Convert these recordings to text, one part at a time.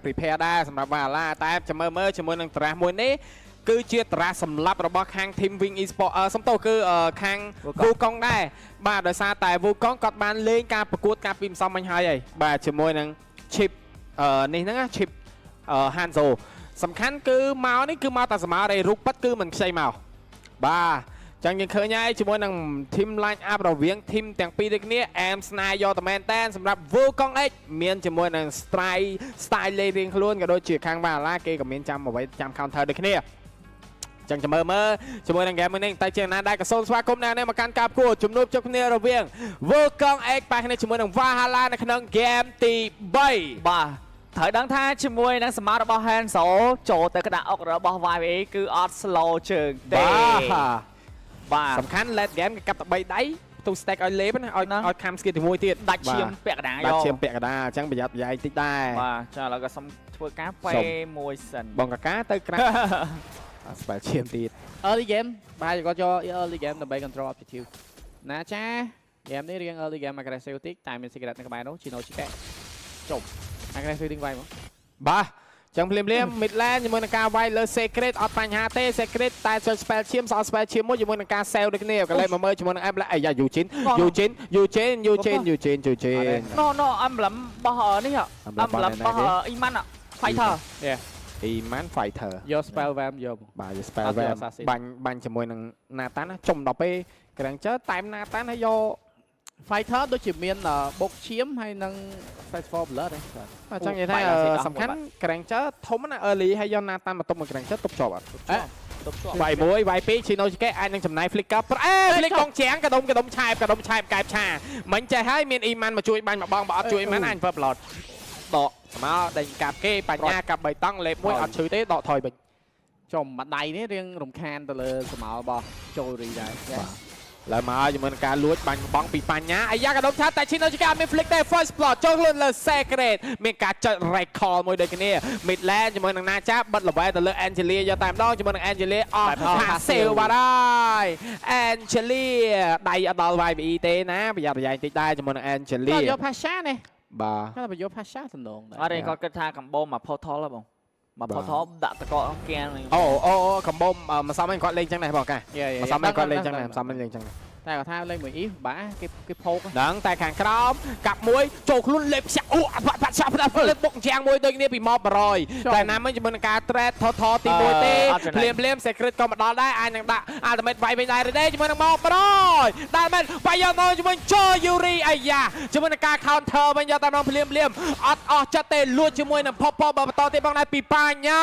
prepare ដែរសម្រាប់វ៉ាឡាតែចាំមើលជាមួយនឹងតារាមួយនេះគឺជាតារាសម្លាប់របស់ខាង team Wing Esport សំទោសគឺខាង Wukong ដែរបាទដោយសារតែ Wukong គាត់បានលេងការប្រកួតការពីម្សិលមិញហើយបាទជាមួយនឹង Chip នេះហ្នឹង Chip Hanzo សំខាន់គឺមកនេះគឺមកតែសម័យរូបប៉ិតគឺមិនខ្ចីមកបាទចឹងយើងឃើញហើយជាមួយនឹង team line up រវាង team ទាំងពីរដូចគ្នាអែមស្នាយយកតែមែនតែនសម្រាប់ Wukong X មានជាមួយនឹង style លេងរៀងខ្លួនក៏ដូចជាខាងវ៉ាឡាគេក៏មានចាំអ្វីចាំ counter ដូចគ្នាចឹងចាំមើលជាមួយនឹង game នេះតែជាណាដែរក៏សូមស្វាគមន៍អ្នកនេះមកកាន់ការប្រកួតជំនួបជុំគ្នារវាង Wukong X បែរគ្នាជាមួយនឹង Valhalla នៅក្នុង game ទី3បាទត្រូវដឹងថាជាមួយនឹងសមត្ថរបស់ Hanzo ចូលទៅក្តារអុករបស់ YVE គឺអត់ slow ជើងទេបាទសំខាន់ let game គេកាប់តែ3ដៃទូ stack ឲ្យលេបណាឲ្យខំ skill ទី1ទៀតដាច់ឈាមពាក់កណ្ដាលយកដាច់ឈាមពាក់កណ្ដាលអញ្ចឹងប្រយ័ត្នប្រយែងតិចដែរបាទចាឥឡូវក៏សុំធ្វើការពេលមួយសិនបងកាកាទៅក្រាស់ស្បែកឈាមទៀត early game បាទគាត់យក early game ដើម្បី control objective ណាចា game នេះរៀង early game aggressive តិចតែមាន secret នៅក្បែរនោះ Chino Chike ចប់ aggressive ទីវាយមកបាទចឹងភ្លាម midland ជាមួយនឹងការវាយលើ secret អត់បញ្ហាទេ secret តែចូល spell ឈាមសល់ spell ឈាមមួយជាមួយនឹងការ sell ដូចគ្នាក៏លេមកមើលជាមួយនឹង emblem អាយ៉ា Eugene no emblem របស់នេះ emblem របស់ Iman fighter Iman fighter យក spell vam យកបាទយក spell vam បាញ់ជាមួយនឹង Nathan ចុំដល់ពេល Granger តែម Nathan ហើយយក fighter ដូចជាមានបុកឈាមហើយនឹង fast blood ទេអញ្ចឹងនិយាយថាសំខាន់ Granger ធំណា early ហើយយក Nathan មកទុំមក Granger ទប់ជាប់អត់វាយ1វាយ2 Chino Chike អាចនឹងចំណាយ flicker flick កងច្រាំងកដុំឆែបកែបឆាមិញចេះហើយមាន Iman មកជួយបាញ់មកបងបើអត់ជួយ Iman អញធ្វើ blood ដកមកដេញកាប់គេបញ្ញាកាប់3តង់លេបមួយអត់ឈឺទេដកថយវិញចំមួយដៃនេះរៀងរំខានទៅលើសមោរបស់ចូលរីដែរឡើយមកជាមួយនឹងការលួចបាញ់បងពីបញ្ញាអាយ៉ាក៏ដុំឆាតែ Chino Chike អត់មាន flick ទេ first blood ចូលខ្លួនលើ secret មានការចុច recall មួយដូចគ្នា midland ជាមួយនឹងណាចាបិទល្បែទៅលើ Angelia យកតែម្ដងជាមួយនឹង Angelia អត់ថាសេវបាត់ហើយ Angelia ដៃអត់ដល់ YBE ទេណាប្រយ័ត្នប្រយែងតិចដែរជាមួយនឹង Angelia យក Pasha នេះបាទគាត់ទៅយក Pasha សំដងដែរអត់ទេគាត់គិតថាកម្បូមក portal ហ៎បងមក portal ដាក់តកកគៀនអូកម្បូម្សិលមិញគាត់លេងចឹងដែរបងកាម្សិលមិញគាត់លេងចឹងដែរម្សិលមិញលេងចឹងដែរតែគាត់ថាលេងមួយអ៊ីបាទគេផោកដឹងតែខាងក្រោមកាប់មួយចូលខ្លួនលេបឆាអូបាត់ឆាផ្ដាល់លេបបុកជាងមួយដូចគ្នាពីមក100តែណាមិញជាមួយនឹងការ trade ថតទី1ទេភ្លាម secret ក៏មកដល់ដែរអាចនឹងដាក់ ultimate វាយវិញដែរទេជាមួយនឹងមក100ដែរមែនវាយយកមកជាមួយជ័រ Yuri អាយ៉ាជាមួយនឹងការ counter វិញយកតែម្ដងភ្លាមអត់អស់ចិត្តទេលួចជាមួយនឹង pop បើបន្តទៀតបងដែរពីបញ្ញា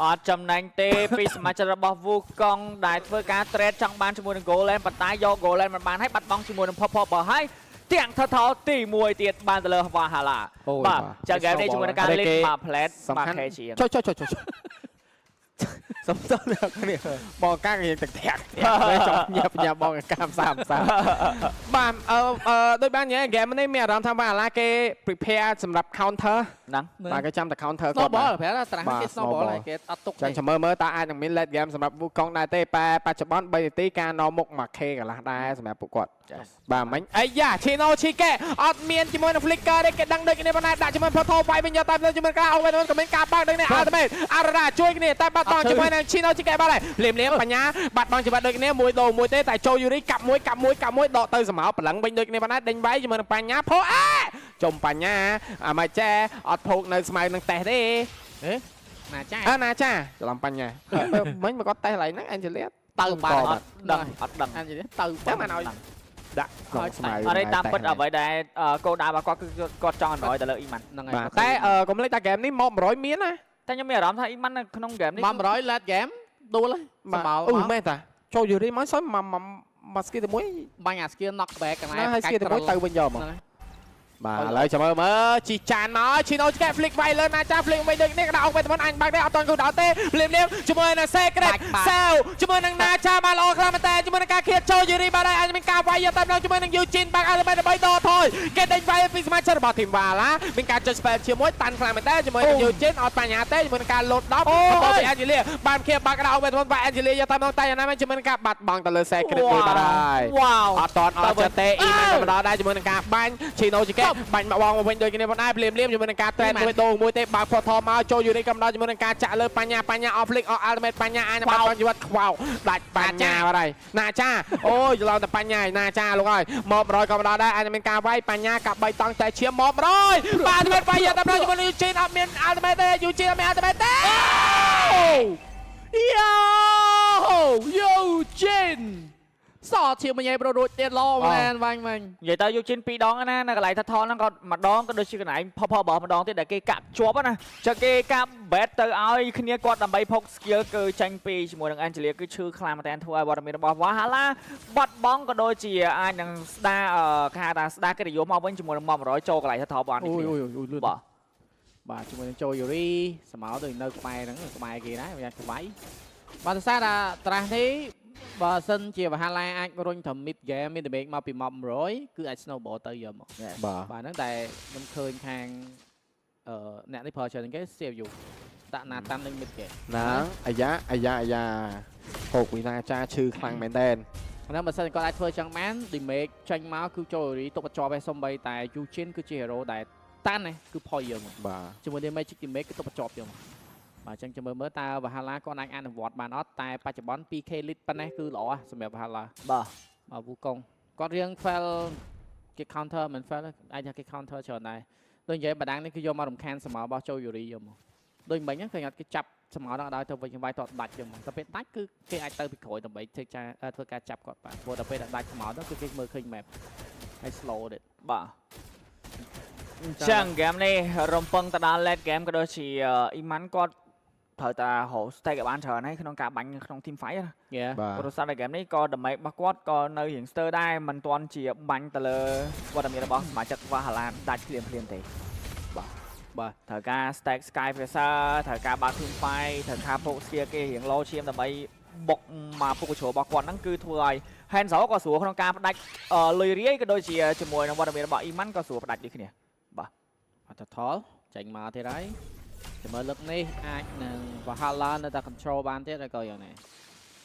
អត់ចំណេញទេពីសមាជិករបស់ Wukong ដែលធ្វើការ trade ចង់បានជាមួយនឹង Golem ប៉ុន្តែយក Golem មិនបានហើយបាត់បង់ជាមួយនឹង pop បើហើយទាំងថតទី1ទៀតបានទៅលើ Valhalla បាទចាហ្គេមនេះជាមួយនឹងការលេងមក plate មក KG ចុចសំទោសអ្នកគ្នាបងការៀងទឹកធាក់ចង់ញាប់បងកាមសាមបាទដូចបាននិយាយហ្គេមនេះមានអារម្មណ៍ថាValhallaគេ prepare សម្រាប់ counter ហ្នឹងបាទគេចាំតែ counter គាត់បលប្រហែលត្រាស់គេ snowball ហើយគេអត់ទុកចឹងចាំមើលតើអាចនឹងមាន late game សម្រាប់ Wukong ដែរទេតែបច្ចុប្បន្ន3នាទីការនាំមុខ 1K កន្លះដែរសម្រាប់ពួកគាត់បាទមិញអាយ៉ា Chino Chike អត់មានជាមួយនឹង flicker ទេគេដឹងដូចគ្នាប៉ុន្តែដាក់ជាមួយ portal វាយវិញយកតែជាមួយការ over ក៏មានការបាក់ដូចនេះ ultimate Arara ជួយគ្នាតែបាត់បង់ជាមួយនឹង Chino Chike បាត់ហើយភ្លាមបញ្ញាបាត់បង់ជីវិតដូចគ្នាមួយដូរមួយទេតែចូល Yuri កាប់មួយដកទៅសម្ោប្រឡឹងវិញដូចគ្នាប៉ុន្តែដេញវាយជាមួយនឹងបញ្ញាផោចុំបញ្ញាអាមកចេះអត់ភោគនៅស្មៅនឹងតេះទេណាចាច្រឡំបញ្ញាមិញមកគាត់តេះកន្លែងហ្នឹង Angelia ទៅបានអត់ដឹង Angelia ទៅតែមិនឲ្យដាក់ក្នុងស្មៅអត់ទេតាមពិតអ្វីដែលគោលដៅរបស់គាត់គឺគាត់ចង់100ទៅលើ Iman ហ្នឹងហើយតែកុំភ្លេចតែហ្គេមនេះមក100មានណាតែខ្ញុំមានអារម្មណ៍ថា Iman នៅក្នុងហ្គេមនេះមក100 late game ដួលហើយសម្មែនតាចូល Yuri មកសុំមក skill ទី1បាញ់អា skill knock back កន្លែង skill ទី1ទៅវិញយកមកបាទឥឡូវចាំមើលជីចានមក Chino Chike flick វាយលើណាចា flick វិញដូចនេះក៏ដាក់អុកវិញអញបាក់ដែរអត់តន់គូដល់ទេភ្លាមជាមួយនឹង secret សាវជាមួយនឹងណាចាមកល្អខ្លាំងមែនតើជាមួយនឹងការឃាតចូល Yuri បាទហើយអញមានការវាយយកតែម្ដងជាមួយនឹង Eugene បាក់ ultimate ដើម្បីដកថយគេដេញវាយពីសមាជិករបស់ team Valhalla មានការចុច spell ជាមួយតាន់ខ្លាំងមែនតើជាមួយនឹង Eugene អត់បញ្ហាទេជាមួយនឹងការលោត10បន្តពី Angelia បានឃាតបាក់ដាក់អុកវិញបាទ Angelia យកតែម្ដងតែណាមែនជាមួយនឹងការបាត់បង់ទៅលើ secret មួយបាទហើយអត់តន់អត់ចិត្តទេ Iman ក៏ម្ដងដែរជាមួយនឹងការបាញ់ Chino Chike បាញ់មកបងមកវិញដូចគ្នាផងដែរភ្លាមជាមួយនឹងការត្រេនមួយដងមួយទេបើកផតថមកចូលយូរីកំដៅជាមួយនឹងការចាក់លើបញ្ញាអស់ភ្លេចអស់អាល់ទីមេតបញ្ញាអាចបាត់បង់ជីវិតខ្វោដាច់បញ្ញាបាត់ហើយណាចាអូយច្រឡំតែបញ្ញាណាចាលោកហើយមក100ក៏មកដល់ដែរអាចមានការវាយបញ្ញាកាប់3តង់តែឈាមមក100បាទទីមេតបញ្ញាតែដល់ជាមួយនឹងយូជីនអត់មានអាល់ទីមេតទេយូជីនអត់មានអាល់ទីមេតទេ Yo Jin សោះឈាមញ៉ៃប្រូរួចទៀតឡងមែនវិញ និយាយទៅយកជិន2ដងណានៅកន្លែងថាថហ្នឹងក៏ម្ដងក៏ដូចជាកន្លែងផផរបស់ម្ដងទៀតដែលគេកាប់ជាប់ណាចឹងគេកាប់ bet ទៅឲ្យគ្នាគាត់ដើម្បីផុក skill គឺចាញ់ពីជាមួយនឹង Angelia គឺឈឺខ្លាំងមែនតើធ្វើឲ្យវត្តមានរបស់ Valhalla បាត់បង់ក៏ដូចជាអាចនឹងស្ដារគេហៅថាស្ដារកិត្តិយសមកវិញជាមួយនឹង100ចូលកន្លែងថាថបាននេះ អូយ គ្នាបាទ ជាមួយនឹងចូលយូរីស្មោដូចនៅក្បែរហ្នឹងក្បែរគេដែរវាក្បែរបាទសារថាត្រាស់នេះបើសិនជា Valhalla អាចរុញទៅ mid game មាន damage មកពី mob 100 គឺអាច snowball ទៅយកមក បាទ ហ្នឹងតែខ្ញុំឃើញខាងអ្នកនេះប្រើច្រើនគេ save យូតាក់ណាតាមនឹង mid game ណាអាយ៉ាហូកវិណាចាឈឺខ្លាំងមែនតើ ហ្នឹងបើសិនគាត់អាចធ្វើចឹងបាន damage ចេញមកគឺចូលយូរីទុកបញ្ចប់ឯសំបីតែ Yujin គឺជា hero ដែលតាន់គឺផុយយកមក បាទ ជាមួយ damage គឺទុកបញ្ចប់យកមកបាទអញ្ចឹងចាំមើលតើ Valhalla គាត់អាចអនុវត្តបានអត់តែបច្ចុប្បន្ន 2k lit ប៉ុណ្ណេះគឺល្អសម្រាប់ Valhalla បាទ វូកុងគាត់រៀង fail គេ counter មិន fail អាចថាគេ counter ច្រើនដែរដូចនិយាយបដាំងនេះគឺយកមករំខានសមោរបស់ចូលយូរីយកមកដូចមិញហ្នឹងឃើញអត់គេចាប់សមោដល់ដល់ទៅវិញវាយតដាច់យកមកតែពេលដាច់គឺគេអាចទៅពីក្រោយដើម្បីធ្វើការចាប់គាត់បានព្រោះតែពេលដាច់សមោទៅគឺគេមើលឃើញ map ហើយ slow ទៀត បាទអញ្ចឹងហ្គេមនេះរំពឹងទៅដល់ late game ក៏ដូចជាអ៊ីម៉ាន់គាត់ត្រូវតែរក stake ឲ្យបានច្រើនហើយក្នុងការបាញ់ក្នុង team fight ណា បាទ ព្រោះសារតែហ្គេមនេះក៏ damage របស់គាត់ក៏នៅរៀងស្ទើរដែរមិនទាន់ជាបាញ់ទៅលើវត្តមានរបស់សមាជិក Valhalla ដាច់ភ្លាមទេបាទត្រូវការ stack sky pressure ត្រូវការបើក team fight ត្រូវការពុក skill គេរៀង low ឈាមដើម្បីបុកមកពុកកញ្ជ្រោរបស់គាត់ហ្នឹងគឺធ្វើឲ្យ Hanzo ក៏ស្រួលក្នុងការផ្ដាច់លុយរាយក៏ដូចជាជាមួយនឹងវត្តមានរបស់ Iman ក៏ស្រួលផ្ដាច់ដូចគ្នាបាទ អត់ថលចេញមកទៀតហើយចាំមើលលឹកនេះអាចនឹង Valhalla នៅតែ control បានទៀតហើយក៏យ៉ាងណា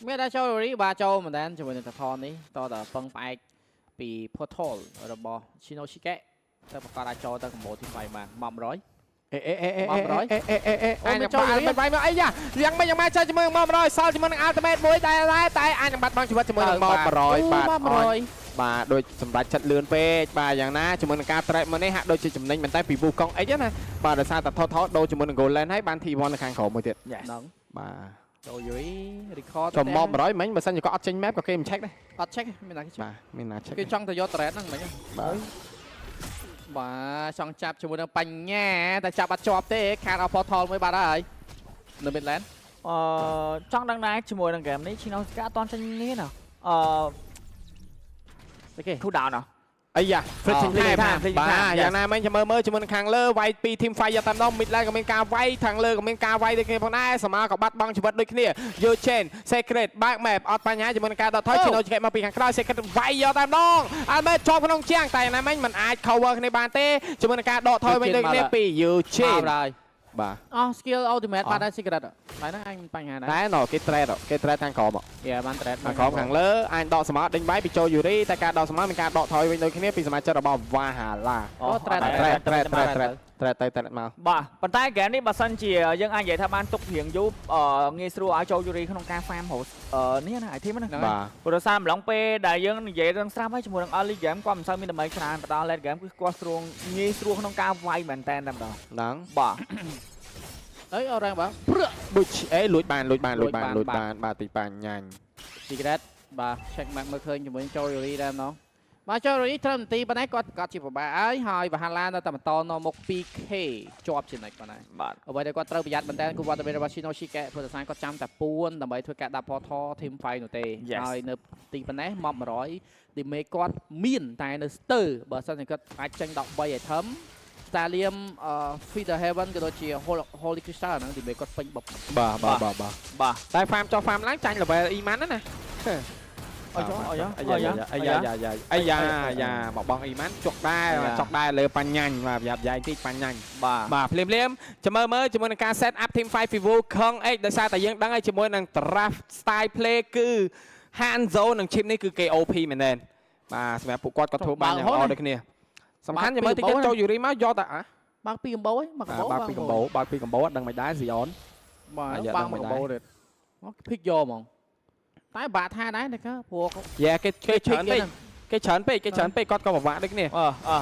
មានតែចូលរីបាទចូលមែនតើជាមួយនឹងថលនេះតតែពឹងផ្អែកពី portal របស់ Shinoshige តែប្រកាសអាចចូលទៅ combo team fight បានមក100អេចាំចូលរីបាយមកអីយ៉ាយ៉ាងមិនយ៉ាងម៉េចចូលជាមួយមក100សល់ជាមួយនឹង ultimate មួយតែអាចនឹងបាត់បង់ជីវិតជាមួយនឹងមក100បាទបាទដូចសម្រាប់ចិត្តលឿនពេកបាទយ៉ាងណាជាមួយនឹងការ trade មកនេះហាក់ដូចជាចំណេញមែនតែពីវូកុងអិចណាបាទដោយសារតែថតដូរជាមួយនឹង Golden ហើយបាន T1 នៅខាងក្រោមមួយទៀតហ្នឹងបាទចូលយូរី record ចំមក100មិញបើសិនជាគាត់អត់ចេញ map ក៏គេមិន check ដែរ អត់ check មានណាគេ check បាទមានណា check គេចង់ទៅយក trade ហ្នឹងមិញបាទចង់ចាប់ជាមួយនឹងបញ្ញាតែចាប់អត់ជាប់ទេខាតអត់ portal មួយបាត់ហើយនៅ midland ចង់ដឹងដែរជាមួយនឹង game នេះ Shinoshige អត់ទាន់ចេញនេះណាគេ cool down ណា អីយ៉ា Fletching time បាទយ៉ាងណាមិញចាំមើលជាមួយនឹងខាងលើវាយពី team fight យកតាមដង midland ក៏មានការវាយខាងលើក៏មានការវាយដូចគ្នាផងដែរសម័យក៏បាត់បង់ជីវិតដូចគ្នាយក chain secret back map អត់បញ្ហាជាមួយនឹងការដកថយ Shinoshige មកពីខាងក្រោយ secret វាយយកតាមដងអត់មែនជាប់ក្នុងជាងតែណាមិញមិនអាច cover គ្នាបានទេជាមួយនឹងការដកថយវិញដូចគ្នាពី chain បាទ skill ultimate បានដែរ secret ហើយហ្នឹងអញមានបញ្ហាដែរតែណគេ trade ខាងក្រោមបាន trade ខាងក្រោមខាងលើអញដកសម័យដេញបាយពីចូលយូរីតែការដកសម័យមានការដកថយវិញដូចគ្នាពីសមាជិករបស់ Valhalla trade ទៅមកបាទប៉ុន្តែ game នេះបើសិនជាយើងអាចនិយាយថាបានទុករៀងយូរងាយស្រួលឲ្យចូលយូរីក្នុងការ farm host នេះណា item ហ្នឹងបាទព្រោះសារម្លងពេលដែលយើងនិយាយរឿងស្រាប់ហើយជាមួយនឹង early game គាត់មិនសូវមាន damage ច្រើនបន្ត late game គឺគាត់ងាយស្រួលក្នុងការវាយមែនតើតែម្ដងហ្នឹងបាទអីអរ៉ាំងបាទដូចលួចបានបាទទីបញ្ញាញ secret បាទ check map មើលឃើញជាមួយចូលយូរីដែរម្ដងបាទចូលយូរីត្រឹមនាទីប៉ុណ្ណេះគាត់ជាពិបាកហើយ Valhalla នៅតែបន្តនៅមុខ 2k ជាប់ចំណុចប៉ុណ្ណេះបាទអ្វីដែលគាត់ត្រូវប្រយ័ត្នមែនតើគឺវត្តមានរបស់ Shinoshige ព្រោះតែគាត់ចាំតែពួនដើម្បីធ្វើការដាក់ portal team fight នោះទេហើយនៅទីប៉ុណ្ណេះមក100 damage គាត់មានតែនៅស្ទើរបើសិនជាគាត់អាចចេញ13 item Stallium Feeder Heaven ក៏ដូចជា Holy Crystal ហ្នឹងទីមេគាត់ពេញបុកបាទតែ farm ចុះ farm ឡើងចាញ់ level Iman ណាអាយ៉ាមកបង Iman ចុកដែរលើបញ្ញាញបាទប្រយ័ត្នយ៉ាយតិចបញ្ញាញបាទភ្លាមចាំមើលជាមួយនឹងការ set up team fight Vivo Kong X ដោយសារតែយើងដឹងហើយជាមួយនឹង draft style play គឺ Hanzo និង chip នេះគឺ KOP មែនទែនបាទសម្រាប់ពួកគាត់ក៏ធ្វើបានយ៉ាងល្អដូចគ្នា សំខាន់ជាមើលតិចចូលយូរីមកយកតែ បាំងពីកំបោឯងមកកំបោ បើពីកំបោបើពីកំបោអត់ដឹងមិនដែរស៊ីអន បាទបាំងមកកំបោទៀតមកភិកយកហ្មងតែបាក់ថាដែរណាព្រោះ យ៉ាគេច្រើនពេកគេច្រើនពេកគាត់ក៏ពិបាកដូចគ្នា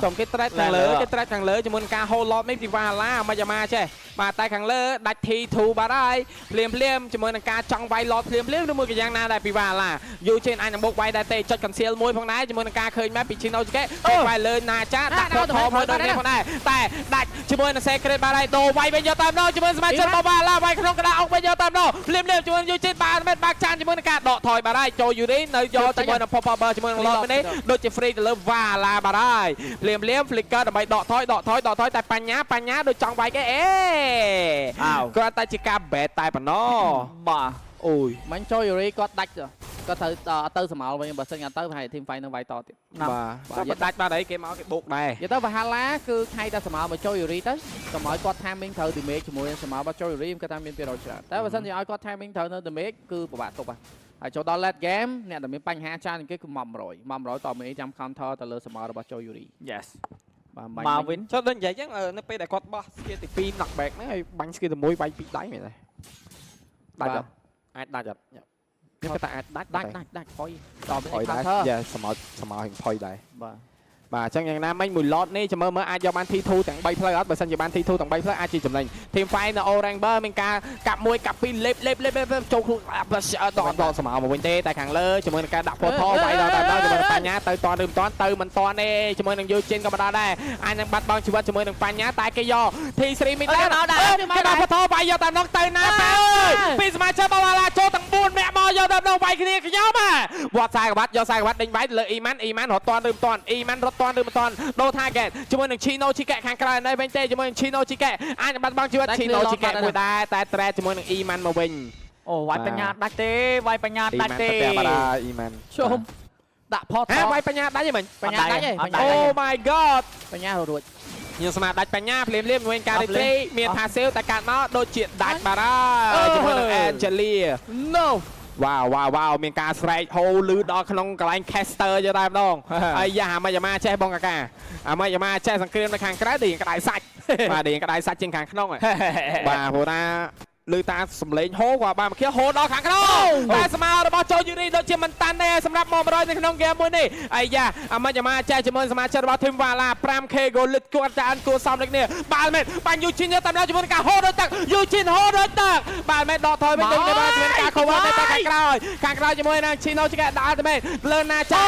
ចំគេត្រេតខាងលើជាមួយនឹងការហូលឡតនេះពីវ៉ាឡាមកយ៉ាម៉ាចេះបាទតែខាងលើដាច់ T2 បាទហើយភ្លាមជាមួយនឹងការចង់វាយឡតភ្លាមឬមួយក៏យ៉ាងណាដែរពីវ៉ាឡាយូជេនអាចនឹងបុកវាយដែរទេចុច cancel មួយផងដែរជាមួយនឹងការឃើញមកពីឈីណូគេវាយលើណាចាដាក់ថតមួយដូចនេះផងដែរតែដាច់ជាមួយនឹង secret បាទហើយដូរវាយវិញយកតាមដល់ជាមួយសមាជិករបស់វ៉ាឡាវាយក្នុងកណ្ដាលអុកវិញយកតាមដល់ភ្លាមជាមួយយូជេនបាទមិនបាក់ចានជាមួយនឹងការដកថយបាទហើយចូលយូរីនៅយកជាមួយនឹង pop up ជាមួយនឹងឡតនេះដូចជា free ទៅលើវ៉ាឡាបាទហើយភ្លាម flicker ដើម្បីដកថយតែបញ្ញាដូចចង់វាយគេអេគាត់តែជាការ bet តែប៉ុណ្ណោះ បាទ អូយ មិនចូលយូរីគាត់ដាច់គាត់ត្រូវទៅសម្អាលវិញបើសិនអត់ទៅប្រហែល team fight នឹងវាយតទៀត បាទដាច់បាទអីគេមកគេបុកដែរ និយាយទៅវ៉ាហាឡាគឺថ្ងៃតែសម្អាលមកចូលយូរីទៅកុំឲ្យគាត់ timing ត្រូវ damage ជាមួយនឹងសម្អាលមកចូលយូរីខ្ញុំគាត់ថាមាន200ច្រើនតែបើសិនជាឲ្យគាត់ timing ត្រូវនៅ damage គឺពិបាកទប់ហើយចូលដល់ late game អ្នកដែលមានបញ្ហាច្រើនជាងគេគឺ100តមីចាំ counter ទៅលើសម្អាលរបស់ចូលយូរី yes បាទ មកវិញ ចុះដូចនិយាយចឹងនៅពេលដែលគាត់បោះ skill ទី2 knock back ហ្នឹងហើយបាញ់ skill ទី1វាយ2ដៃមែនទេដាច់អត់អាចដាច់អត់ខ្ញុំគាត់ថាអាចដាច់ផុយដល់ ផុយដែរ counter យ៉ាសមោឲ្យផុយដែរ បាទ បាទអញ្ចឹងយ៉ាងណាមិញមួយ lot នេះចាំមើលអាចយកបាន T2 ទាំង3ផ្លូវអត់បើសិនជាបាន T2 ទាំង3ផ្លូវអាចជាចំណេញ Team Fight នៅ Orange មានការកាប់1កាប់2លេបចូលខ្លួនដកសម្អាលមកវិញទេតែខាងលើជាមួយនឹងការដាក់ portal វាយដល់ជាមួយនឹងបញ្ញាទៅតន់ឬមិនតន់ទៅមិនតន់ទេជាមួយនឹង Eugene ក៏មិនដល់ដែរអាចនឹងបាត់បង់ជីវិតជាមួយនឹងបញ្ញាតែគេយក T3 មិនដែរគេដាក់ portal វាយយកតាមនោះទៅណាប៉ាអើយពីសមាជិកបាឡាចូលទាំង4មាក់មកយកតាមនោះវាយគ្នាខ្ញុំវត្តខ្សែក្បាត់យកខ្សែក្បាត់ដេញវាយលើ Eman រត់តន់ឬមិនតន់ Eman រត់តន់ឬមិនតន់ដូរ target ជាមួយនឹង Chino Chike ខាងក្រៅនេះវិញទេជាមួយនឹង Chino Chike អាចបាត់បង់ជីវិត Chino Chike មួយដែរតែ trade ជាមួយនឹង Eman មកវិញ អូវាយបញ្ញាដាច់ទេវាយបញ្ញាដាច់ទេ បាទ Eman ជុំដាក់ផត វាយបញ្ញាដាច់ទេមិញ បញ្ញាដាច់ទេ Oh my god បញ្ញារួច ខ្ញុំស្មានដាច់បញ្ញាភ្លាមមួយការ replay មាន passive តែកាត់មកដូចជាដាច់បាទហើយជាមួយនឹង Angelia no វ៉ាវមានការស្រែកហូលឺដល់ក្នុងកន្លែង caster យកតែម្ដងហើយយ៉ាអាម៉ាយ៉ាម៉ាចេះបងកាកាអាម៉ាយ៉ាម៉ាចេះសង្គ្រាមនៅខាងក្រៅទីក្តៅសាច់បាទទីក្តៅសាច់ជាងខាងក្នុងបាទព្រោះថាលើតាសំលេងហូគាត់បានមកខៀវហូដល់ខាងក្នុងតែស្មារតីរបស់ចូលយូរីដូចជាមិនតាន់ទេសម្រាប់មក100នៅក្នុងហ្គេមមួយនេះអាយ៉ាអាម៉ាយ៉ាម៉ាចេះជាមួយសមាជិករបស់ Team Vala 5k គោលិតគាត់ចានគួរសមដូចគ្នាបាទមែនបាញ់ Eugene តាមដល់ជាមួយការហូដល់ទឹក Eugene ហូដល់ទឹកបាទមែនដកថយវិញដូចគ្នាបាទជាមួយការ cover នៅខាងក្រោយជាមួយនឹង Chino ជាដាក់អត់មែនលើណាចា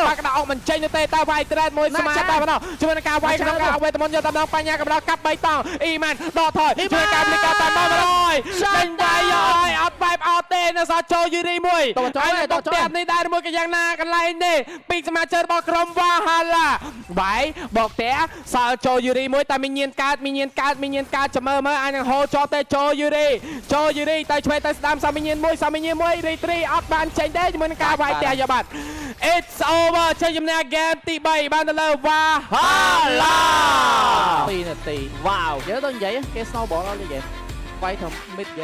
បាទក្តារអុកមិនចេញទេតែវាយ trade មួយស្មាតែប៉ុណ្ណោះជាមួយនឹងការវាយក្នុងការវេទមន្តយកតាមដល់បញ្ញាកម្ដៅកាប់3តង់ Eman ដកថយជួយការព្លីកាតាមមកចេញបាយឲ្យអត់បែបអត់ទេនៅសល់ចូលយូរីមួយហើយតបទៀតនេះដែរមួយក៏យ៉ាងណាកន្លែងនេះពីសមាជិករបស់ក្រុមវ៉ាហាឡាបាយបកតែសល់ចូលយូរីមួយតែមានញៀនកើតចាំមើលអាចនឹងហូរជាប់ទេចូលយូរីទៅឆ្វេងទៅស្ដាំសាមីញៀនមួយរីត្រីអត់បានចេញទេជាមួយនឹងការវាយតែយកបាត់ It's over ចេញចំណាយហ្គេមទី3បានទៅលើវ៉ាហាឡា2នាទី វ៉ាវនិយាយទៅនិយាយគេ snowball អត់និយាយវាយទៅ mid game